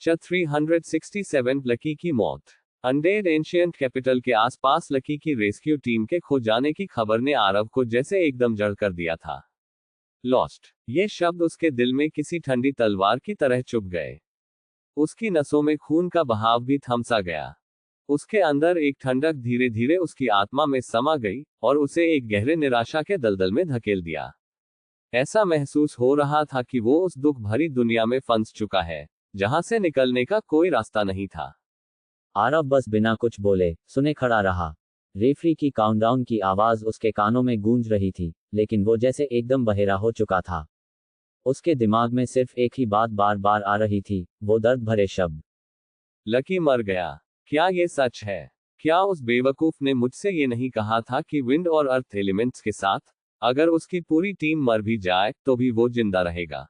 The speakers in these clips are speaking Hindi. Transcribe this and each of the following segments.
367 लकी की मौत। अनडेड एंशिएंट कैपिटल के आसपास लकी की रेस्क्यू टीम के खो जाने की खबर ने आरव को जैसे एकदम जड़ कर दिया था। लॉस्ट, ये शब्द उसके दिल में किसी ठंडी तलवार की तरह चुभ गए। उसकी नसों में खून का बहाव भी थम सा गया। उसके अंदर एक ठंडक धीरे धीरे उसकी आत्मा में समा गई और उसे एक गहरे निराशा के दलदल में धकेल दिया। ऐसा महसूस हो रहा था कि वो उस दुख भरी दुनिया में फंस चुका है, जहां से निकलने का कोई रास्ता नहीं था। आरव बस बिना कुछ बोले सुने खड़ा रहा। रेफरी की काउंटडाउन की आवाज उसके कानों में गूंज रही थी, लेकिन वो जैसे एकदम बहेरा हो चुका था। उसके दिमाग में सिर्फ एक ही बात बार बार आ रही थी, वो दर्द भरे शब्द। लकी मर गया। क्या ये सच है? क्या उस बेवकूफ ने मुझसे ये नहीं कहा था कि विंड और अर्थ एलिमेंट्स के साथ अगर उसकी पूरी टीम मर भी जाए तो भी वो जिंदा रहेगा?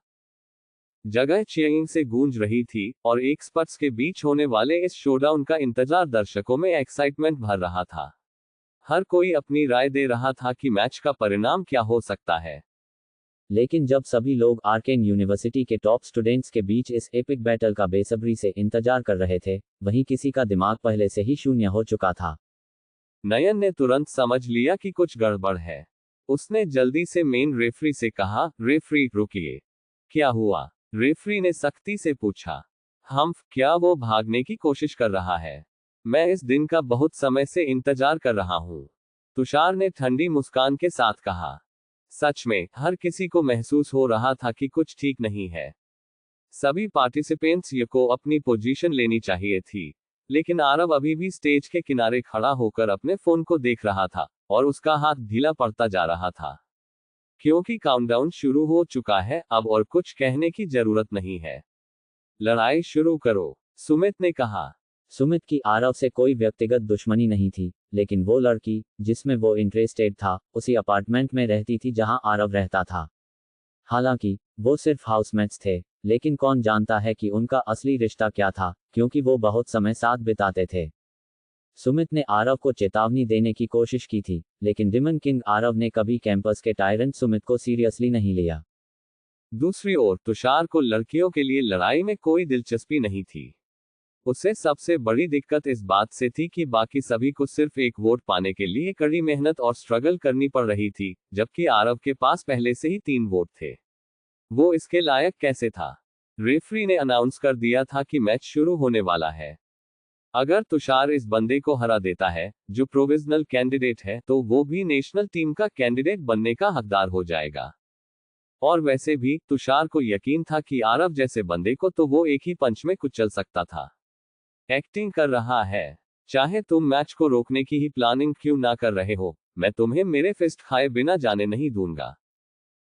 जगह चेइंग से गूंज रही थी और एक्सपर्ट्स के बीच होने वाले इस शोडाउन का इंतजार दर्शकों में एक्साइटमेंट भर रहा था। हर कोई अपनी राय दे रहा था कि मैच का परिणाम क्या हो सकता है। लेकिन जब सभी लोग आर्केन यूनिवर्सिटी के टॉप स्टूडेंट्स के बीच इस एपिक बैटल का बेसब्री से इंतजार कर रहे थे, वहीं किसी का दिमाग पहले से ही शून्य हो चुका था। नयन ने तुरंत समझ लिया कि कुछ गड़बड़ है। उसने जल्दी से मेन रेफरी से कहा, रेफरी रुकिए। क्या हुआ? रेफरी ने सख्ती से पूछा। क्या वो भागने की कोशिश कर रहा है? मैं इस दिन का बहुत समय से इंतजार कर रहा हूं, तुषार ने ठंडी मुस्कान के साथ कहा। सच में, हर किसी को महसूस हो रहा था कि कुछ ठीक नहीं है। सभी पार्टिसिपेंट्स को अपनी पोजीशन लेनी चाहिए थी, लेकिन आरव अभी भी स्टेज के किनारे खड़ा होकर अपने फोन को देख रहा था और उसका हाथ ढीला पड़ता जा रहा था। क्योंकि काउंटडाउन शुरू हो चुका है अब और कुछ कहने की जरूरत नहीं है। लड़ाई शुरू करो, सुमित ने कहा। सुमित की आरव से कोई व्यक्तिगत दुश्मनी नहीं थी, लेकिन वो लड़की जिसमें वो इंटरेस्टेड था उसी अपार्टमेंट में रहती थी जहां आरव रहता था। हालांकि वो सिर्फ हाउसमेट्स थे, लेकिन कौन जानता है कि उनका असली रिश्ता क्या था, क्योंकि वो बहुत समय साथ बिताते थे। सुमित ने आरव को चेतावनी देने की कोशिश की थी, लेकिन डिमन किंग आरव ने कभी कैंपस के टायरेंट सुमित को सीरियसली नहीं लिया। दूसरी ओर तुषार को लड़कियों के लिए लड़ाई में कोई दिलचस्पी नहीं थी। उसे सबसे बड़ी दिक्कत इस बात से थी कि बाकी सभी को सिर्फ एक वोट पाने के लिए कड़ी मेहनत और स्ट्रगल करनी पड़ रही थी, जबकि आरव के पास पहले से ही 3 वोट थे। वो इसके लायक कैसे था? रेफरी ने अनाउंस कर दिया था कि मैच शुरू होने वाला है। अगर तुषार इस बंदे को हरा देता है, जो प्रोविजनल कैंडिडेट है, तो वो भी नेशनल टीम का कैंडिडेट बनने का हकदार हो जाएगा। और वैसे भी तुषार को यकीन था कि आरव जैसे बंदे को तो वो एक ही पंच में कुचल सकता था। एक्टिंग कर रहा है। चाहे तुम मैच को रोकने की ही प्लानिंग क्यों ना कर रहे हो, मैं तुम्हें मेरे फिस्ट खाए बिना जाने नहीं दूंगा।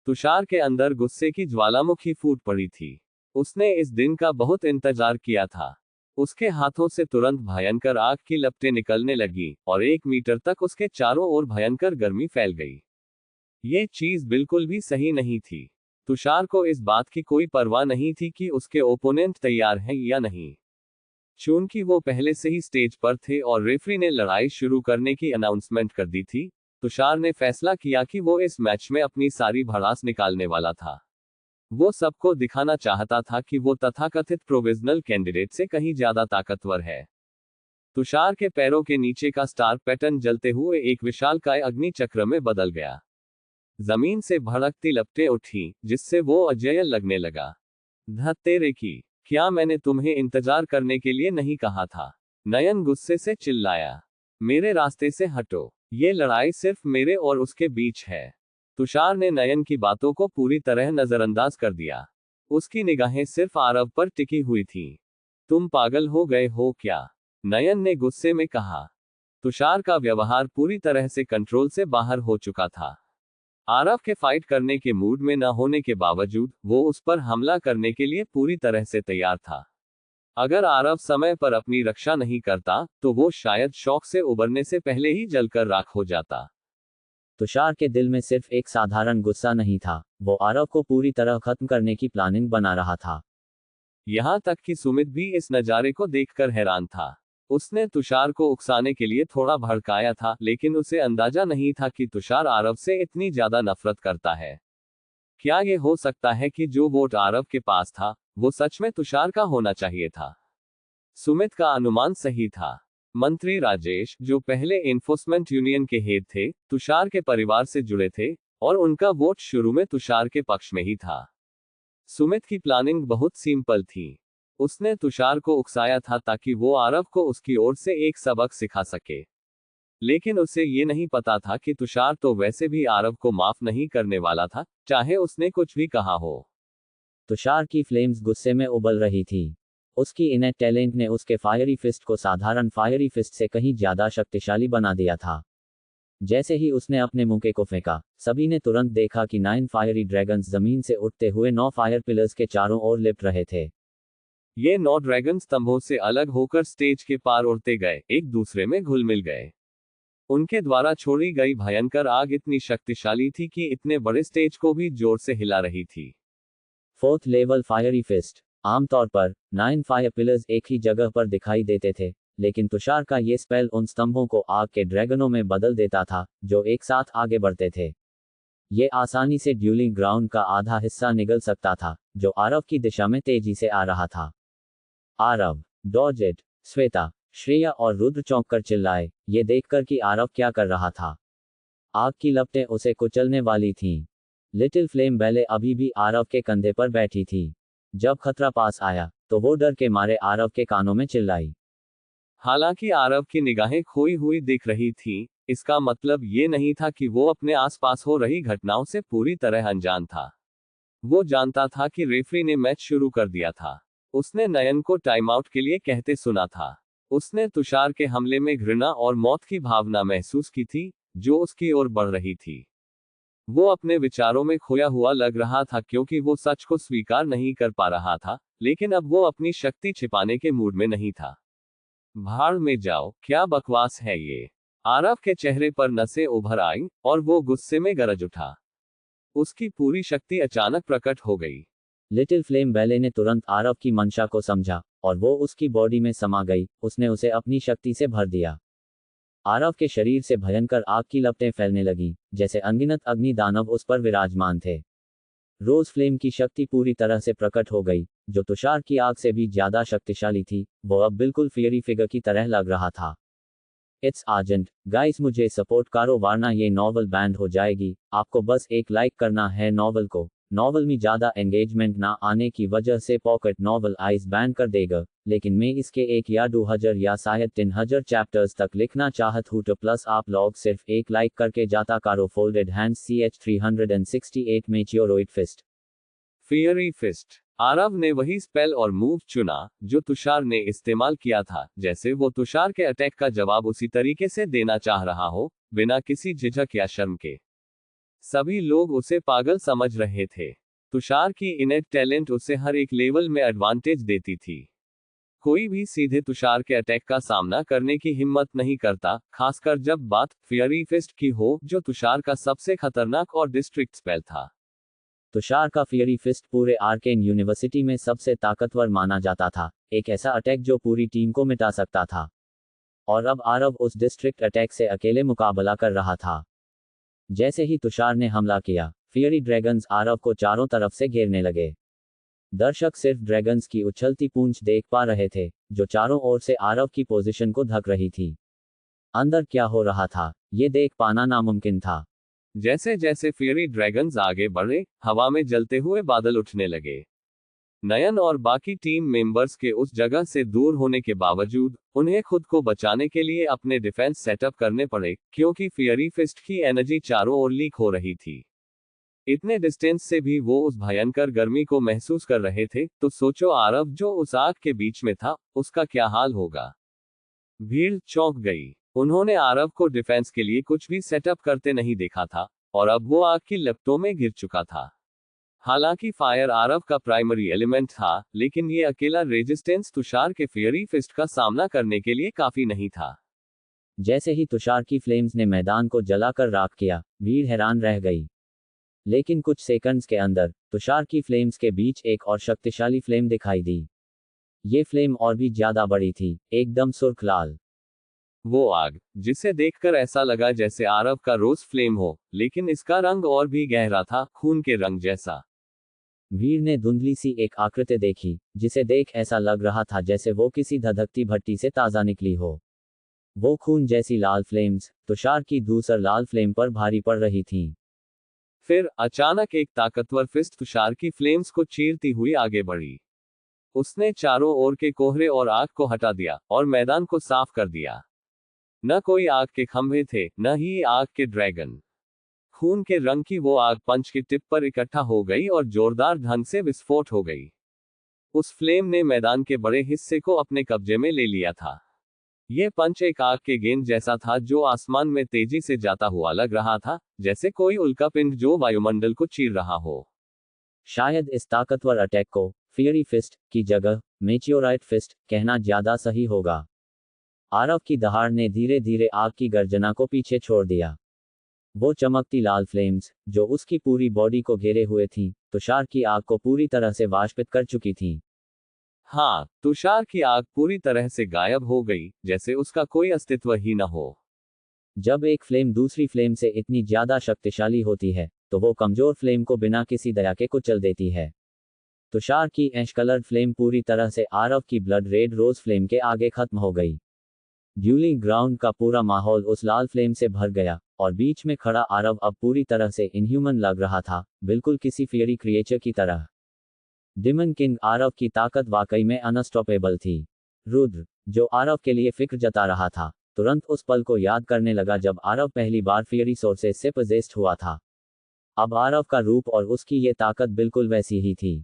तुषार के अंदर गुस्से की ज्वालामुखी फूट पड़ी थी। उसने इस दिन का बहुत इंतजार किया था। उसके हाथों से तुरंत भयंकर आग की लपटें निकलने लगी और 1 मीटर तक उसके चारों ओर भयंकर गर्मी फैल गई। ये चीज बिल्कुल भी सही नहीं थी। तुषार को इस बात की कोई परवाह नहीं थी कि उसके ओपोनेंट तैयार हैं या नहीं। चूंकि वो पहले से ही स्टेज पर थे और रेफरी ने लड़ाई शुरू करने की अनाउंसमेंट कर दी थी, तुषार ने फैसला किया कि वो इस मैच में अपनी सारी भड़ास निकालने वाला था। वो सबको दिखाना चाहता था कि वो तथाकथित प्रोविजनल कैंडिडेट से कहीं ज्यादा ताकतवर है। तुषार के पैरों के नीचे का स्टार पैटर्न जलते हुए एक विशालकाय अग्नि चक्र में बदल गया। जमीन से भड़कती लपटें उठी, जिससे वो अजेय लगने लगा। धत्तेरे की, क्या मैंने तुम्हें इंतजार करने के लिए नहीं कहा था? नयन गुस्से से चिल्लाया। मेरे रास्ते से हटो, ये लड़ाई सिर्फ मेरे और उसके बीच है। तुषार ने नयन की बातों को पूरी तरह नजरअंदाज कर दिया। उसकी निगाहें सिर्फ आरव पर टिकी हुई थी। तुम पागल हो गए हो क्या? नयन ने गुस्से में कहा। तुषार का व्यवहार पूरी तरह से कंट्रोल से बाहर हो चुका था। आरव के फाइट करने के मूड में न होने के बावजूद वो उस पर हमला करने के लिए पूरी तरह से तैयार था। अगर आरव समय पर अपनी रक्षा नहीं करता, तो वो शायद शौक से उबरने से पहले ही जलकर राख हो जाता। तुषार के दिल में सिर्फ एक साधारण गुस्सा नहीं था, वो आरव को पूरी तरह खत्म करने की प्लानिंग बना रहा था। यहां तक कि सुमित भी इस नजारे को देखकर हैरान था। उसने तुषार को उकसाने के लिए थोड़ा भड़काया था, लेकिन उसे अंदाजा नहीं था कि तुषार आरव से इतनी ज्यादा नफरत करता है। क्या ये हो सकता है कि जो वोट आरव के पास था, वो सच में तुषार का होना चाहिए था। सुमित का अनुमान सही था। मंत्री राजेश, जो पहले एनफोर्समेंट यूनियन के हेड थे, तुषार के परिवार से जुड़े थे और उनका वोट शुरू में तुषार के पक्ष में ही था। सुमित की प्लानिंग बहुत सिंपल थी। उसने तुषार को उकसाया था ताकि वो आरव को उसकी ओर से एक सबक सिखा सके। लेकिन उसे ये नहीं पता था कि तुषार तो वैसे भी आरव को माफ नहीं करने वाला था, चाहे उसने कुछ भी कहा हो। तुषार की फ्लेम्स गुस्से में उबल रही थी। उसकी इनेट टैलेंट ने उसके फायरी फिस्ट को साधारण फायरी फिस्ट से कहीं ज्यादा शक्तिशाली बना दिया था। जैसे ही उसने अपने मुक्के को फेंका, सभी ने तुरंत देखा कि 9 फायरी ड्रैगन्स जमीन से उठते हुए 9 फायर पिलर्स के चारों ओर लिपट रहे थे। ये 9 ड्रैगन स्तंभों से अलग होकर स्टेज के पार उड़ते गए, एक दूसरे में घुल मिल गए। उनके द्वारा छोड़ी गई भयंकर आग इतनी शक्तिशाली थी कि इतने बड़े स्टेज को भी जोर से हिला रही थी। 4th level fiery fist. आमतौर पर 9 फायर पिलर्स एक ही जगह पर दिखाई देते थे, लेकिन तुषार का ये स्पेल उन स्तंभों को आग के ड्रैगनों में बदल देता था, जो एक साथ आगे बढ़ते थे। ये आसानी से ड्यूलिंग ग्राउंड का आधा हिस्सा निगल सकता था, जो आरव की दिशा में तेजी से आ रहा था। Aarav, dodge it. श्वेता, श्रेया और रुद्र चौंक कर चिल्लाए, ये देखकर कि आरव क्या कर रहा था। आग की लपटें उसे कुचलने वाली थीं। लिटिल फ्लेम बैले अभी भी आरव के कंधे पर बैठी थी। जब खतरा पास आया, तो वो डर के मारे आरव के कानों में चिल्लाई। हालांकि आरव की निगाहें खोई हुई दिख रही थीं, इसका मतलब ये नहीं था कि वो अपने आसपास हो रही घटनाओं से पूरी तरह अनजान था। वो जानता था कि रेफरी ने मैच शुरू कर दिया था। उसने नयन को टाइम आउट के लिए कहते सुना था। उसने तुषार के हमले में घृणा और मौत की भावना महसूस की थी, जो उसकी ओर बढ़ रही थी। वो अपने विचारों में खोया हुआ लग रहा था क्योंकि वो सच को स्वीकार नहीं कर पा रहा था, लेकिन अब वो अपनी शक्ति छिपाने के मूड में नहीं था। भाड़ में जाओ, क्या बकवास है ये। आरव के चेहरे पर नसें उभर आईं और वो गुस्से में गरज उठा। उसकी पूरी शक्ति अचानक प्रकट हो गई। लिटिल फ्लेम बैले ने तुरंत आरव की मंशा को समझा, और वो उसकी बॉडी में समा गई। उसने उसे अपनी शक्ति से भर दिया। आरव के शरीर से भयंकर आग की लपटें फैलने लगी, जैसे अनगिनत अग्नि दानव उस पर विराजमान थे। रोज फ्लेम की शक्ति पूरी तरह से प्रकट हो गई, जो तुषार की आग से भी ज्यादा शक्तिशाली थी। वो अब बिल्कुल फियरी फिगर की तरह लग रहा था। इट्स आर्जेंट, गाइस मुझे सपोर्ट करो वरना ये नॉवल बैंड हो जाएगी। आपको बस एक लाइक करना है नॉवल को। नॉवल में ज़्यादा एंगेजमेंट ना आने की वजह से पॉकेट नॉवल आइस बैन कर देगा, लेकिन मैं इसके 1 या 2000 या शायद 3000 चैप्टर्स तक लिखना चाहत हूँ। तो प्लस आप लोग सिर्फ एक लाइक करके जाता करो। Folded hands CH368 meteoroid fist. Fiery fist. Aarav ने वही स्पेल और मूव चुना जो तुषार ने इस्तेमाल किया था, जैसे वो तुषार के अटैक का जवाब उसी तरीके से देना चाह रहा हो, बिना किसी झिझक या शर्म के। सभी लोग उसे पागल समझ रहे थे। तुषार की इनेट टैलेंट उसे हर एक लेवल में एडवांटेज देती थी। कोई भी सीधे तुषार के अटैक का सामना करने की हिम्मत नहीं करता, खासकर जब बात फियरी फिस्ट की हो, जो तुषार का सबसे खतरनाक और डिस्ट्रिक्ट स्पेल था। तुषार का फियरी फिस्ट पूरे आर्केन यूनिवर्सिटी में सबसे ताकतवर माना जाता था, एक ऐसा अटैक जो पूरी टीम को मिटा सकता था। और अब आरव उस डिस्ट्रिक्ट अटैक से अकेले मुकाबला कर रहा था। जैसे ही तुषार ने हमला किया, फियरी ड्रैगन्स आरव को चारों तरफ से घेरने लगे। दर्शक सिर्फ ड्रैगन्स की उछलती पूंछ देख पा रहे थे, जो चारों ओर से आरव की पोजीशन को ढक रही थी। अंदर क्या हो रहा था, ये देख पाना नामुमकिन था। जैसे जैसे फियरी ड्रैगन्स आगे बढ़े, हवा में जलते हुए बादल उठने लगे। नयन और बाकी टीम मेंबर्स के उस जगह से दूर होने के बावजूद, उन्हें खुद को बचाने के लिए अपने डिफेंस सेटअप करने पड़े, क्योंकि फियरी फिस्ट की एनर्जी चारों ओर लीक हो रही थी। इतने डिस्टेंस से भी वो उस भयंकर गर्मी को महसूस कर रहे थे, तो सोचो आरव जो उस आग के बीच में था, उसका क्या हाल होगा। भीड़ चौंक गई। उन्होंने आरव को डिफेंस के लिए कुछ भी सेटअप करते नहीं देखा था, और अब वो आग की लपटों में घिर चुका था। हालांकि फायर आरव का प्राइमरी एलिमेंट था, लेकिन ये अकेला रेजिस्टेंस तुषार के फियरी फिस्ट का सामना करने के लिए काफी नहीं था। जैसे ही तुषार की फ्लेम्स ने मैदान को जलाकर राख किया, भीड़ हैरान रह गई। लेकिन कुछ सेकंड्स के अंदर तुषार की फ्लेम्स के बीच एक और शक्तिशाली फ्लेम दिखाई दी। ये फ्लेम और भी ज्यादा बड़ी थी, एकदम सुर्ख लाल। वो आग, जिसे देखकर ऐसा लगा जैसे आरव का रोज फ्लेम हो, लेकिन इसका रंग और भी गहरा था, खून के रंग जैसा। भीड़ ने धुंधली सी एक आकृति देखी, जिसे देख ऐसा लग रहा था जैसे वो किसी धधकती भट्टी से ताज़ा निकली हो। वो खून जैसी लाल फ्लेम्स तुषार की धूसर लाल फ्लेम पर भारी पड़ रही थीं। फिर अचानक एक ताकतवर फिस्ट तुषार की फ्लेम्स को चीरती हुई आगे बढ़ी। उसने चारों ओर के कोहरे और आग को हटा दिया और मैदान को साफ कर दिया। न कोई आग के खंभे थे, न ही आग के ड्रैगन। खून के रंग की वो आग पंच की टिप पर इकट्ठा हो गई और जोरदार ढंग से विस्फोट हो गई। उस फ्लेम ने मैदान के बड़े हिस्से को अपने कब्जे में ले लिया था। यह पंच एक आग के गेंद जैसा था जो आसमान में तेजी से जाता हुआ लग रहा था, जैसे कोई उल्कापिंड जो वायुमंडल को चीर रहा हो। शायद इस ताकतवर अटैक को फियरी फिस्ट की जगह मेचियोराइट फिस्ट कहना ज्यादा सही होगा। आरव की दहाड़ ने धीरे धीरे आग की गर्जना को पीछे छोड़ दिया। वो चमकती लाल फ्लेम्स, जो उसकी पूरी बॉडी को घेरे हुए थीं, तुषार की आग को पूरी तरह से वाष्पित कर चुकी थीं। हाँ, तुषार की आग पूरी तरह से गायब हो गई, जैसे उसका कोई अस्तित्व ही न हो। जब एक फ्लेम दूसरी फ्लेम से इतनी ज्यादा शक्तिशाली होती है, तो वो कमजोर फ्लेम को बिना किसी दया के कुचल देती है। तुषार की ऐश कलर्ड फ्लेम पूरी तरह से आरव की ब्लड रेड रोज फ्लेम के आगे खत्म हो गई। ड्यूलिंग ग्राउंड का पूरा माहौल उस लाल फ्लेम से भर गया, और बीच में खड़ा आरव अब पूरी तरह से इनह्यूमन लग रहा था, बिल्कुल किसी फियरी क्रिएचर की तरह। डिमन किंग आरव की ताकत वाकई में अनस्टॉपेबल थी। रुद्र, जो आरव के लिए फिक्र जता रहा था, तुरंत उस पल को याद करने लगा जब आरव पहली बार फियरी सोर्सेस से पोजेस्ड हुआ था। अब आरव का रूप और उसकी ये ताकत बिल्कुल वैसी ही थी।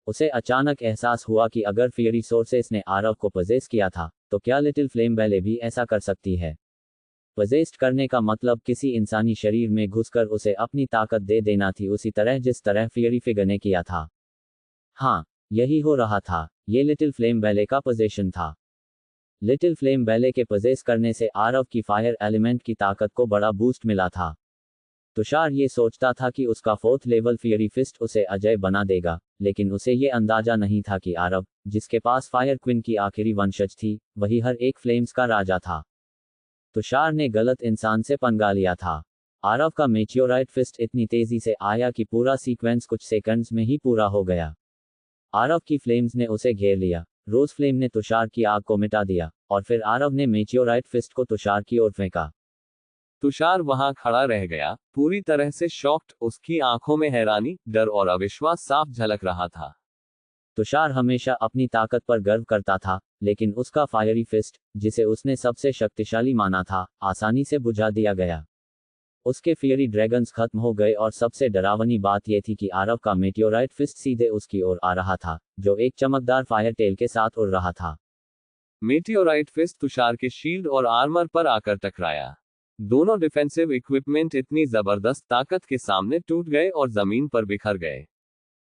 उसे अचानक एहसास हुआ कि अगर फियरी सोर्सेस ने आरव को पोजेस किया था, तो क्या लिटिल फ्लेम बैले भी ऐसा कर सकती है। पोजेस्ड करने का मतलब किसी इंसानी शरीर में घुसकर उसे अपनी ताकत दे देना थी, उसी तरह जिस तरह फियरी फिगर ने किया था। हाँ, यही हो रहा था। ये लिटिल फ्लेम बैले का पोजेशन था। लिटिल फ्लेम बैले के पोजेस करने से आरव की फायर एलिमेंट की ताकत को बड़ा बूस्ट मिला था। तुषार ये सोचता था कि उसका 4th लेवल फियरी फिस्ट उसे अजय बना देगा, लेकिन उसे ये अंदाजा नहीं था कि आरव, जिसके पास फायर क्वीन की आखिरी वंशज थी, वही हर एक फ्लेम्स का राजा था। तुषार ने गलत इंसान से पंगा लिया था। आरव का मेचियोराइट फिस्ट इतनी तेजी से आया कि पूरा सीक्वेंस कुछ सेकंड्स में ही पूरा हो गया। आरव की फ्लेम्स ने उसे घेर लिया, रोज फ्लेम ने तुषार की आग को मिटा दिया, और फिर आरव ने मेचियोराइट फिस्ट को तुषार की ओर फेंका। तुषार वहां खड़ा रह गया, पूरी तरह से शॉक्ड। उसकी आंखों में हैरानी, डर और अविश्वास साफ झलक रहा था। तुषार हमेशा अपनी ताकत पर गर्व करता था, लेकिन उसका फायरी फिस्ट, जिसे उसने सबसे शक्तिशाली माना था, आसानी से बुझा दिया गया। उसके फियरी ड्रैगन्स खत्म हो गए और सबसे डरावनी बात यह थी कि आरव का मेटियोराइट फिस्ट सीधे उसकी ओर आ रहा था, जो एक चमकदार फायर टेल के साथ उड़ रहा था। मेटियोराइट फिस्ट तुषार के शील्ड और आर्मर पर आकर टकराया। दोनों डिफेंसिव इक्विपमेंट इतनी जबरदस्त ताकत के सामने टूट गए और जमीन पर बिखर गए।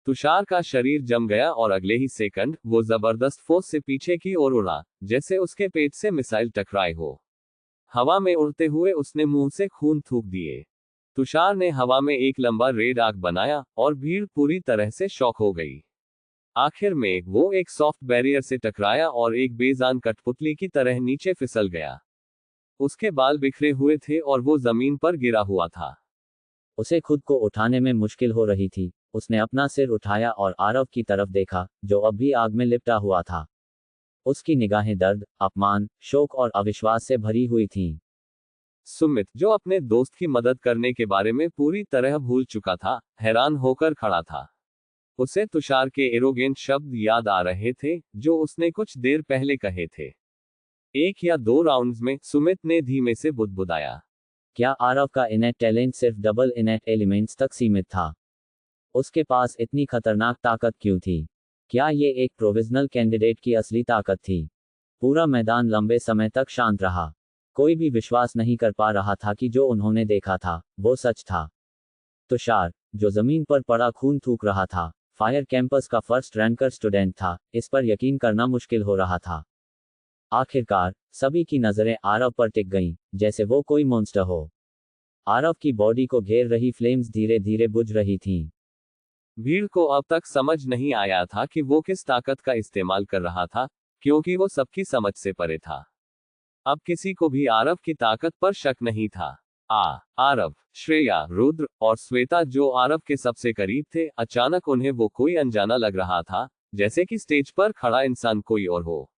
तुषार का शरीर जम गया और अगले ही सेकंड वो जबरदस्त फोर्स से पीछे की ओर उड़ा, जैसे उसके पेट से मिसाइल टकराए हो। हवा में उड़ते हुए उसने मुंह से खून थूक दिए। तुषार ने हवा में एक लंबा रेड आर्क बनाया और भीड़ पूरी तरह से शॉक हो गई। आखिर में वो एक सॉफ्ट बैरियर से टकराया और एक बेजान कठपुतली की तरह नीचे फिसल गया। उसके बाल बिखरे हुए थे और वो जमीन पर गिरा हुआ था। उसे खुद को उठाने में मुश्किल हो रही थी। उसने अपना सिर उठाया और आरव की तरफ देखा, जो अब भी आग में लिपटा हुआ था। उसकी निगाहें दर्द, अपमान, शोक और अविश्वास से भरी हुई थीं। सुमित, जो अपने दोस्त की मदद करने के बारे में पूरी तरह भूल चुका था, हैरान होकर खड़ा था। उसे तुषार के एरोगेंट शब्द याद आ रहे थे, जो उसने कुछ देर पहले कहे थे। 1 या 2 राउंड्स में, सुमित ने धीमे से बुदबुदाया। क्या आरव का इनेट टैलेंट सिर्फ डबल इनेट एलिमेंट्स तक सीमित था? उसके पास इतनी खतरनाक ताकत क्यों थी? क्या ये एक प्रोविजनल कैंडिडेट की असली ताकत थी? पूरा मैदान लंबे समय तक शांत रहा। कोई भी विश्वास नहीं कर पा रहा था कि जो उन्होंने देखा था, वो सच था। तुषार, जो जमीन पर पड़ा खून थूक रहा था, फायर कैंपस का फर्स्ट रैंकर स्टूडेंट था, इस पर यकीन करना मुश्किल हो रहा था। आखिरकार, सभी की नजरें आरव पर टिक गईं, जैसे वो कोई मॉन्स्टर हो। आरव की बॉडी को घेर रही फ्लेम्स धीरे धीरे बुझ रही थीं। भीड़ को अब तक समझ नहीं आया था कि वो किस ताकत का इस्तेमाल कर रहा था, क्योंकि वो सबकी समझ से परे था। अब किसी को भी आरव की ताकत पर शक नहीं था। आरव, श्रेया, रुद्र और श्वेता जो आरव के सबसे करीब थे, अचानक उन्हें वो कोई अनजाना लग रहा था, जैसे कि स्टेज पर खड़ा इंसान कोई और हो।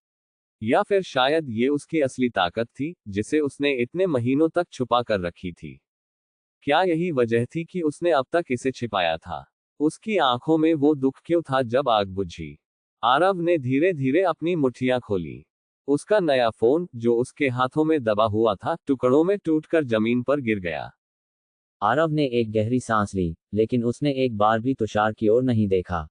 या फिर शायद ये उसकी असली ताकत थी, जिसे उसने इतने महीनों तक छुपा कर रखी थी। क्या यही वजह थी कि उसने अब तक इसे छिपाया था? उसकी आंखों में वो दुख क्यों था जब आग बुझी? आरव ने धीरे धीरे अपनी मुट्ठियां खोली। उसका नया फोन, जो उसके हाथों में दबा हुआ था, टुकड़ों में टूटकर जमीन पर गिर गया। आरव ने एक गहरी सांस ली, लेकिन उसने एक बार भी तुषार की ओर नहीं देखा।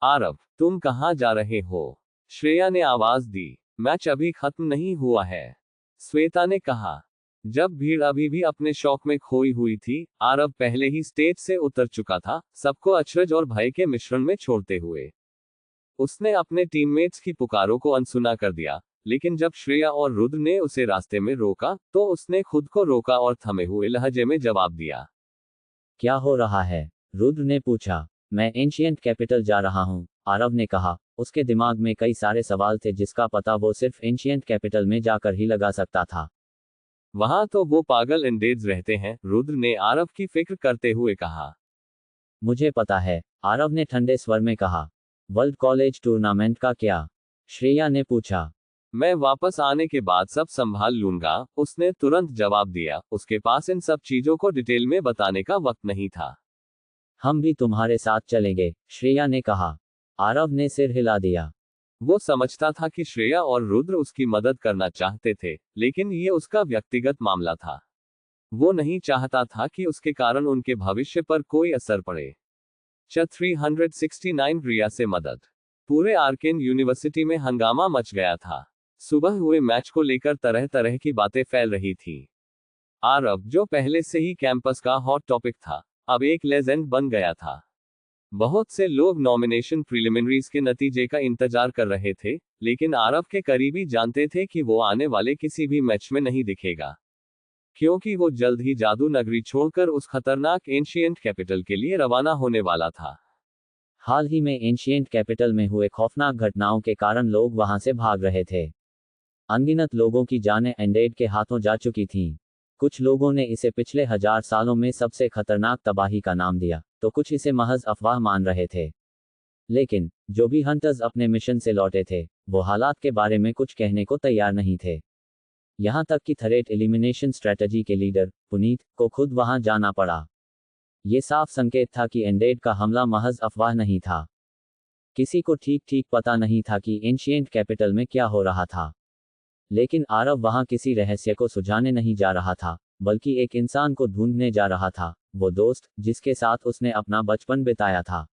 आरव, तुम कहाँ जा रहे हो? श्रेया ने आवाज दी। मैच अभी खत्म नहीं हुआ है, श्वेता ने कहा। जब भीड़ अभी भी अपने शौक में खोई हुई थी, आरव पहले ही स्टेज से उतर चुका था, सबको अचरज और भय के मिश्रण में छोड़ते हुए। उसने अपने टीममेट्स की पुकारों को अनसुना कर दिया, लेकिन जब श्रेया और रुद्र ने उसे रास्ते में रोका, तो उसने खुद को रोका और थमे हुए लहजे में जवाब दिया। क्या हो रहा है? रुद्र ने पूछा। मैं एंशिएंट कैपिटल जा रहा हूँ, आरव ने कहा। उसके दिमाग में कई सारे सवाल थे जिसका पता वो सिर्फ एंशिएंट कैपिटल में जाकर ही लगा सकता था। वहां तो वो पागल इंडेड्स रहते हैं, रुद्र ने आरव की फिक्र करते हुए कहा। मुझे पता है, आरव ने ठंडे स्वर में कहा। वर्ल्ड कॉलेज टूर्नामेंट का क्या? श्रेया ने पूछा। मैं वापस आने के बाद सब संभाल लूंगा, उसने तुरंत जवाब दिया। उसके पास इन सब चीजों को डिटेल में बताने का वक्त नहीं था। हम भी तुम्हारे साथ चलेंगे, श्रेया ने कहा। आरव ने सिर हिला दिया। वो समझता था कि श्रेया और रुद्र उसकी मदद करना चाहते थे, लेकिन ये उसका व्यक्तिगत मामला था। वो नहीं चाहता था कि उसके कारण उनके भविष्य पर कोई असर पड़े। 369 रिया से मदद। पूरे आर्केन यूनिवर्सिटी में हंगामा मच गया था। सुबह हुए मैच को लेकर तरह तरह की बातें फैल रही थी। आरव, जो पहले से ही कैंपस का हॉट टॉपिक था, अब एक लेजेंड बन गया था। बहुत से लोग नॉमिनेशन प्रिलिमिनरीज के नतीजे का इंतजार कर रहे थे, लेकिन आरव के करीबी जानते थे कि वो आने वाले किसी भी मैच में नहीं दिखेगा, क्योंकि वो जल्द ही जादू नगरी छोड़कर उस खतरनाक एंशिएंट कैपिटल के लिए रवाना होने वाला था। हाल ही में एंशिएंट कैपिटल में हुए खौफनाक घटनाओं के कारण लोग वहां से भाग रहे थे। अनगिनत लोगों की जानें एंडेड के हाथों जा चुकी थीं। कुछ लोगों ने इसे पिछले 1000 सालों में सबसे खतरनाक तबाही का नाम दिया, तो कुछ इसे महज अफवाह मान रहे थे। लेकिन जो भी हंटर्स अपने मिशन से लौटे थे, वो हालात के बारे में कुछ कहने को तैयार नहीं थे। यहां तक कि थ्रेट एलिमिनेशन स्ट्रेटजी के लीडर पुनीत को खुद वहां जाना पड़ा। ये साफ संकेत था कि एंडेड का हमला महज अफवाह नहीं था। किसी को ठीक ठीक पता नहीं था कि एंशिएंट कैपिटल में क्या हो रहा था। लेकिन आरव वहां किसी रहस्य को सुझाने नहीं जा रहा था, बल्कि एक इंसान को ढूंढने जा रहा था। वो दोस्त जिसके साथ उसने अपना बचपन बिताया था।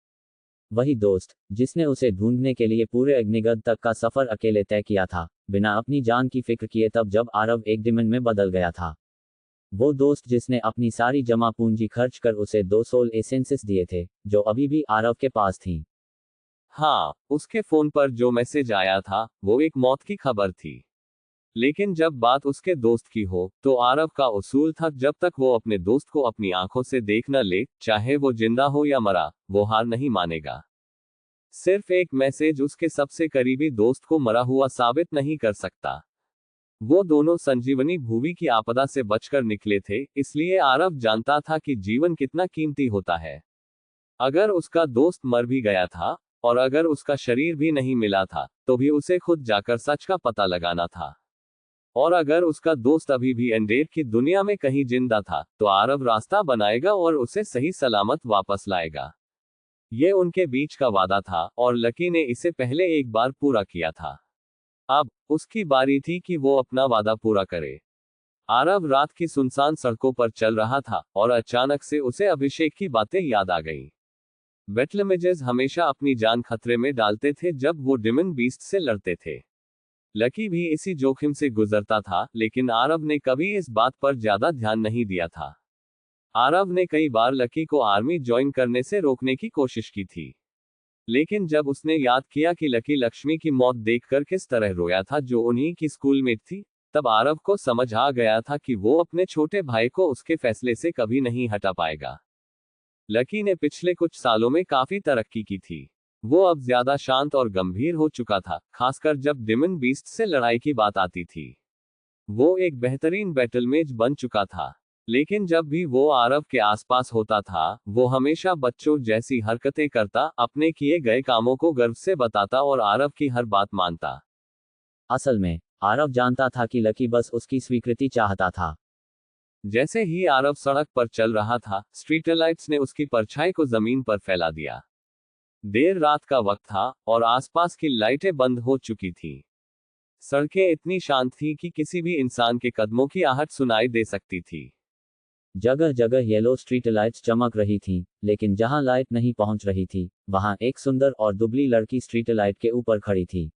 वही दोस्त जिसने उसे ढूंढने के लिए पूरे अग्निगढ़ तक का सफर अकेले तय किया था, बिना अपनी जान की फिक्र किए, तब जब आरव एक डिमन में बदल गया था। वो दोस्त जिसने अपनी सारी जमा पूंजी खर्च कर उसे 2 सोल एसेंसेस दिए थे, जो अभी भी आरव के पास थीं। हाँ, उसके फोन पर जो मैसेज आया था, वो एक मौत की खबर थी। लेकिन जब बात उसके दोस्त की हो, तो आरव का उसूल था, जब तक वो अपने दोस्त को अपनी आंखों से देख न ले, चाहे वो जिंदा हो या मरा, वो हार नहीं मानेगा। सिर्फ एक मैसेज उसके सबसे करीबी दोस्त को मरा हुआ साबित नहीं कर सकता। वो दोनों संजीवनी भूमि की आपदा से बचकर निकले थे, इसलिए आरव जानता था कि जीवन कितना कीमती होता है। अगर उसका दोस्त मर भी गया था, और अगर उसका शरीर भी नहीं मिला था, तो भी उसे खुद जाकर सच का पता लगाना था। और अगर उसका दोस्त अभी भी एंडेड की दुनिया में कहीं जिंदा था, तो आरव रास्ता बनाएगा और उसे सही सलामत वापस लाएगा। ये उनके बीच का वादा था, और लकी ने इसे पहले एक बार पूरा किया था। अब उसकी बारी थी कि वो अपना वादा पूरा करे। आरव रात की सुनसान सड़कों पर चल रहा था, और अचानक से उसे अभिषेक की बातें याद आ गईं। बेटलमेजेस हमेशा अपनी जान खतरे में डालते थे जब वो डिमन बीस्ट से लड़ते थे। लकी भी इसी जोखिम से गुजरता था, लेकिन आरव ने कभी इस बात पर ज्यादा ध्यान नहीं दिया था। आरव ने कई बार लकी को आर्मी ज्वाइन करने से रोकने की कोशिश की थी, लेकिन जब उसने याद किया कि लकी लक्ष्मी की मौत देखकर किस तरह रोया था, जो उन्हीं की स्कूलमेट थी, तब आरव को समझ आ गया था कि वो अपने छोटे भाई को उसके फैसले से कभी नहीं हटा पाएगा। लकी ने पिछले कुछ सालों में काफी तरक्की की थी। वो अब ज्यादा शांत और गंभीर हो चुका था, खासकर जब डिमन बीस्ट से लड़ाई की बात आती थी। वो एक बेहतरीन बैटलमेज बन चुका था। लेकिन जब भी वो आरव के आसपास होता था, वो हमेशा बच्चों जैसी हरकतें करता, अपने किए गए कामों को गर्व से बताता और आरव की हर बात मानता। असल में आरव जानता था कि लकी बस उसकी स्वीकृति चाहता था। जैसे ही आरव सड़क पर चल रहा था, स्ट्रीट लाइट्स ने उसकी परछाई को जमीन पर फैला दिया। देर रात का वक्त था और आसपास की लाइटें बंद हो चुकी थी। सड़कें इतनी शांत थी कि किसी भी इंसान के कदमों की आहट सुनाई दे सकती थी। जगह जगह येलो स्ट्रीट लाइट्स चमक रही थीं, लेकिन जहां लाइट नहीं पहुंच रही थी, वहां एक सुंदर और दुबली लड़की स्ट्रीट लाइट के ऊपर खड़ी थी।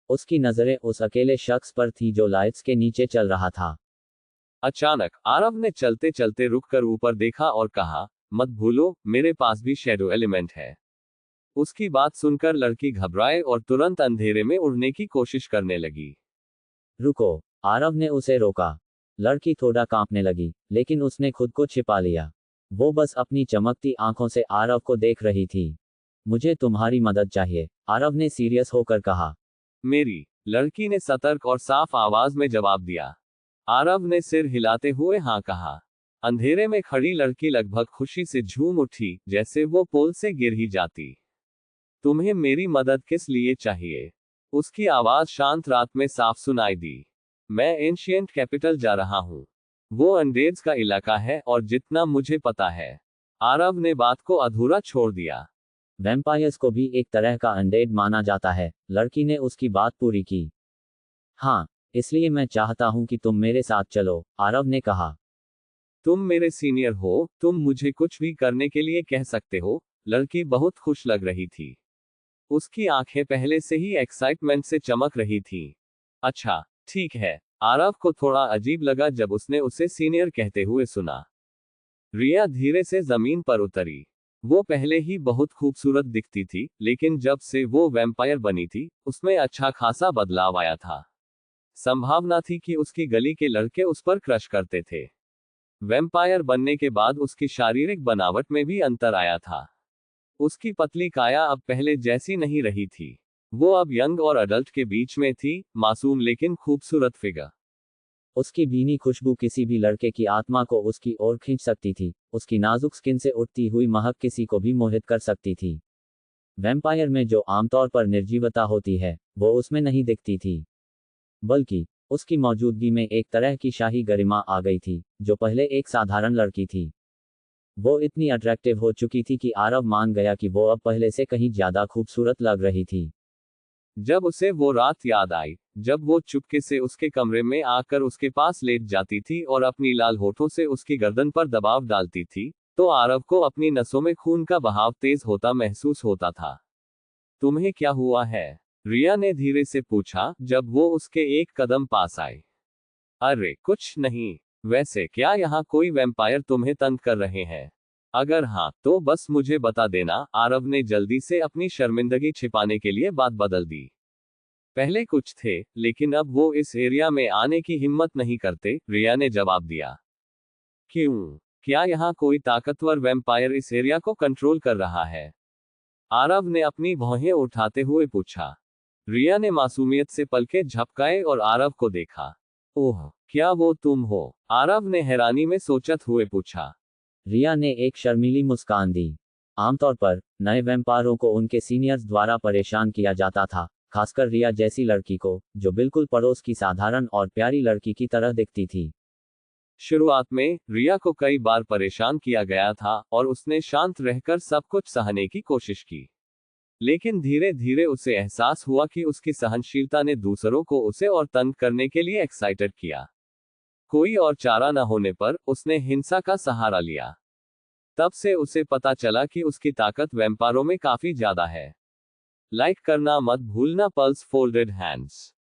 उसकी नजरें उस अकेले शख्स पर थी जो लाइट्स के नीचे चल रहा था। अचानक आरव ने चलते चलते रुककर ऊपर देखा और कहा, मत भूलो, मेरे पास भी शैडो एलिमेंट है। उसकी बात सुनकर लड़की घबराए और तुरंत अंधेरे में उड़ने की कोशिश करने लगी। रुको, आरव ने उसे रोका। लड़की थोड़ा कांपने लगी, लेकिन उसने खुद को छिपा लिया। वो बस अपनी चमकती आंखों से आरव को देख रही थी। मुझे तुम्हारी मदद चाहिए, आरव ने सीरियस होकर कहा। मेरी, लड़की ने सतर्क और साफ आवाज में जवाब दिया। आरव ने सिर हिलाते हुए हाँ कहा। अंधेरे में खड़ी लड़की लगभग खुशी से झूम उठी, जैसे वो पोल से गिर ही जाती। तुम्हें मेरी मदद किस लिए चाहिए? उसकी आवाज शांत रात में साफ सुनाई दी। मैं एंशिएंट कैपिटल जा रहा हूँ। वो अंडेड्स का इलाका है और जितना मुझे पता है। आरव ने बात को अधूरा छोड़ दिया। वैम्पायर्स को भी एक तरह का अनडेड माना जाता है, लड़की ने उसकी बात पूरी की। हाँ, इसलिए मैं चाहता हूं कि तुम मेरे साथ चलो, आरव ने कहा। तुम मेरे सीनियर हो, तुम मुझे कुछ भी करने के लिए कह सकते हो। लड़की बहुत खुश लग रही थी। उसकी आंखें पहले से ही एक्साइटमेंट से चमक रही थीं। अच्छा, ठीक है। आरव को थोड़ा अजीब लगा जब उसने उसे सीनियर कहते हुए सुना। रिया धीरे से जमीन पर उतरी। वो पहले ही बहुत खूबसूरत दिखती थी, लेकिन जब से वो वैम्पायर बनी थी, उसमें अच्छा खासा बदलाव आया था। संभावना थी कि उसकी गली के लड़के उस पर क्रश करते थे। वैम्पायर बनने के बाद उसकी शारीरिक बनावट में भी अंतर आया था। उसकी पतली काया अब पहले जैसी नहीं रही थी। वो अब यंग और अडल्ट के बीच में थी, मासूम लेकिन खूबसूरत फिगर। उसकी भीनी खुशबू किसी भी लड़के की आत्मा को उसकी ओर खींच सकती थी। उसकी नाजुक स्किन से उठती हुई महक किसी को भी मोहित कर सकती थी। वैम्पायर में जो आमतौर पर निर्जीवता होती है, वो उसमें नहीं दिखती थी, बल्कि उसकी मौजूदगी में एक तरह की शाही गरिमा आ गई थी, जो पहले एक साधारण लड़की थी। वो इतनी अट्रैक्टिव हो चुकी थी कि आरव मान गया कि वो अब पहले से कहीं ज्यादा खूबसूरत लग रही थी। जब उसे वो रात याद आई, जब वो चुपके से उसके कमरे में आकर उसके पास लेट जाती थी और अपनी लाल होठों से उसकी गर्दन पर दबाव डालती थी, तो आरव को अपनी नसों में खून का बहाव तेज होता महसूस होता था। तुम्हें क्या हुआ है? रिया ने धीरे से पूछा, जब वो उसके एक कदम पास आई। अरे कुछ नहीं। वैसे क्या यहाँ कोई वैम्पायर तुम्हें तंग कर रहे हैं? अगर हाँ, तो बस मुझे बता देना। आरव ने जल्दी से अपनी शर्मिंदगी छिपाने के लिए बात बदल दी। पहले कुछ थे, लेकिन अब वो इस एरिया में आने की हिम्मत नहीं करते, रिया ने जवाब दिया। क्यों? क्या यहाँ कोई ताकतवर वैम्पायर इस एरिया को कंट्रोल कर रहा है? आरव ने अपनी भौहें उठाते हुए पूछा। रिया ने मासूमियत से पलके झपकाए और आरव को देखा। ओह, क्या वो तुम हो? आरव ने हैरानी में सोचत हुए पूछा। रिया ने एक शर्मीली मुस्कान दी। आमतौर पर नए वैम्पायरों को उनके सीनियर्स द्वारा परेशान किया जाता था, खासकर रिया जैसी लड़की को, जो बिल्कुल पड़ोस की साधारण और प्यारी लड़की की तरह दिखती थी। शुरुआत में रिया को कई बार परेशान किया गया था और उसने शांत रहकर सब कुछ सहने की कोशिश की। लेकिन धीरे धीरे उसे एहसास हुआ कि उसकी सहनशीलता ने दूसरों को उसे और तंग करने के लिए एक्साइटेड किया। कोई और चारा न होने पर उसने हिंसा का सहारा लिया। तब से उसे पता चला कि उसकी ताकत वैम्पायरों में काफी ज्यादा है। लाइक करना मत भूलना। Pulse folded hands.